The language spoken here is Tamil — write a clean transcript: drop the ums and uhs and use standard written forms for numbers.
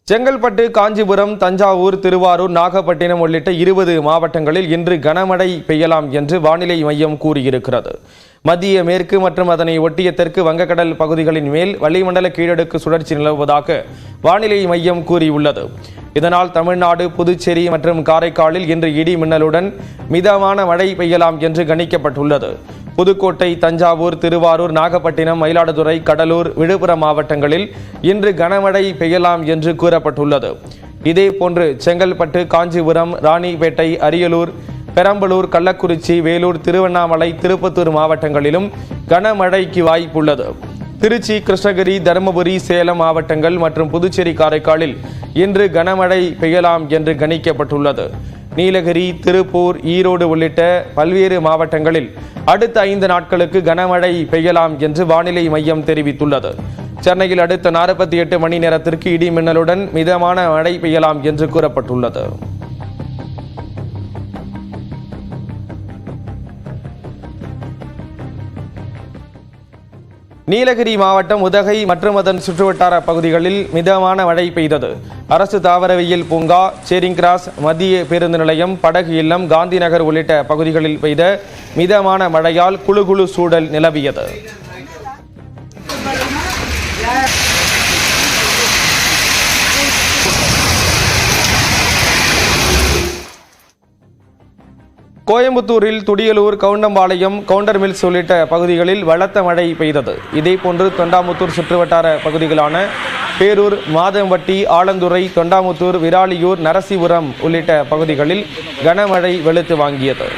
செங்கல்பட்டு, காஞ்சிபுரம், தஞ்சாவூர், திருவாரூர், நாகப்பட்டினம் உள்ளிட்ட 20 மாவட்டங்களில் இன்று கனமழை பெய்யலாம் என்று வானிலை மையம் கூறியிருக்கிறது. மத்திய மேற்கு மற்றும் அதனை ஒட்டிய தெற்கு வங்கக்கடல் பகுதிகளின் மேல் வளிமண்டல கீழடுக்கு சுழற்சி நிலவுவதாக வானிலை மையம் கூறியுள்ளது. இதனால் தமிழ்நாடு, புதுச்சேரி மற்றும் காரைக்காலில் இன்று இடி மின்னலுடன் மிதமான மழை பெய்யலாம் என்று கணிக்கப்பட்டுள்ளது. புதுக்கோட்டை, தஞ்சாவூர், திருவாரூர், நாகப்பட்டினம், மயிலாடுதுறை, கடலூர், விழுப்புரம் மாவட்டங்களில் இன்று கனமழை பெய்யலாம் என்று கூறப்பட்டுள்ளது. இதேபோன்று செங்கல்பட்டு, காஞ்சிபுரம், ராணிப்பேட்டை, அரியலூர், பெரம்பலூர், கள்ளக்குறிச்சி, வேலூர், திருவண்ணாமலை, திருப்பத்தூர் மாவட்டங்களிலும் கனமழைக்கு வாய்ப்புள்ளது. திருச்சி, கிருஷ்ணகிரி, தருமபுரி, சேலம் மாவட்டங்கள் மற்றும் புதுச்சேரி, காரைக்காலில் இன்று கனமழை பெய்யலாம் என்று கணிக்கப்பட்டுள்ளது. நீலகிரி, திருப்பூர், ஈரோடு உள்ளிட்ட பல்வேறு மாவட்டங்களில் அடுத்த 5 நாட்களுக்கு கனமழை பெய்யலாம் என்று வானிலை மையம் தெரிவித்துள்ளது. சென்னையில் அடுத்த 48 மணி நேரத்திற்கு இடி மின்னலுடன் மிதமான மழை பெய்யலாம் என்று கூறப்பட்டுள்ளது. நீலகிரி மாவட்டம் உதகை மற்றும் அதன் சுற்றுவட்டார பகுதிகளில் மிதமான மழை பெய்தது. அரசு தாவரவியல் பூங்கா, சேரிங் கிராஸ், மத்திய பேருந்து நிலையம், படகு இல்லம், காந்தி நகர் உள்ளிட்ட பகுதிகளில் பெய்த மிதமான மழையால் குளு சூழல் நிலவியது. கோயம்புத்தூரில் துடியலூர், கவுண்டம்பாளையம், கவுண்டர் மில்ஸ் உள்ளிட்ட பகுதிகளில் பலத்த மழை பெய்தது. இதேபோன்று தொண்டாமுத்தூர் சுற்றுவட்டார பகுதிகளான பேரூர், மாதம்பட்டி, ஆலந்துறை, தொண்டாமுத்தூர், விராலியூர், நரசிபுரம் உள்ளிட்ட பகுதிகளில் கனமழை வெளுத்து வாங்கியது.